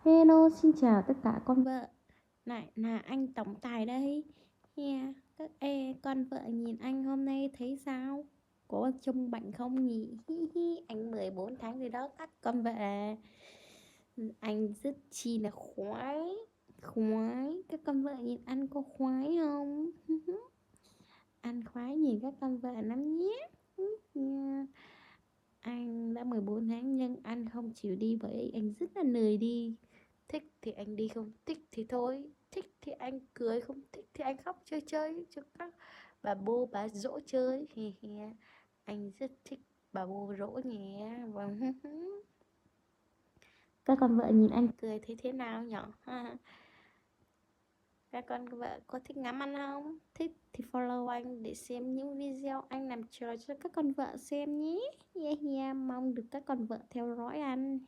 Hello, xin chào tất cả con vợ. Lại là anh tổng tài đây. Yeah. Các con vợ nhìn anh hôm nay thấy sao? Có trông bệnh không nhỉ? Anh 14 tháng rồi đó các con vợ. Anh rất chi là khoái. Khoái. Các con vợ nhìn anh có khoái không? Anh khoái nhìn các con vợ lắm nhé. Yeah. Anh đã 14 tháng nhưng anh không chịu đi với anh rất là lười đi. Thích thì anh đi, không thích thì thôi. Thích thì anh cười, không thích thì anh khóc chơi chơi cho các bà bô bà dỗ chơi. Anh rất thích bà bô dỗ nhé. Vâng. Các con vợ nhìn anh cười thấy thế nào nhở? Các con vợ có thích ngắm ăn không? Thích thì follow anh để xem những video anh làm trò cho các con vợ xem nhé. Mong được các con vợ theo dõi anh.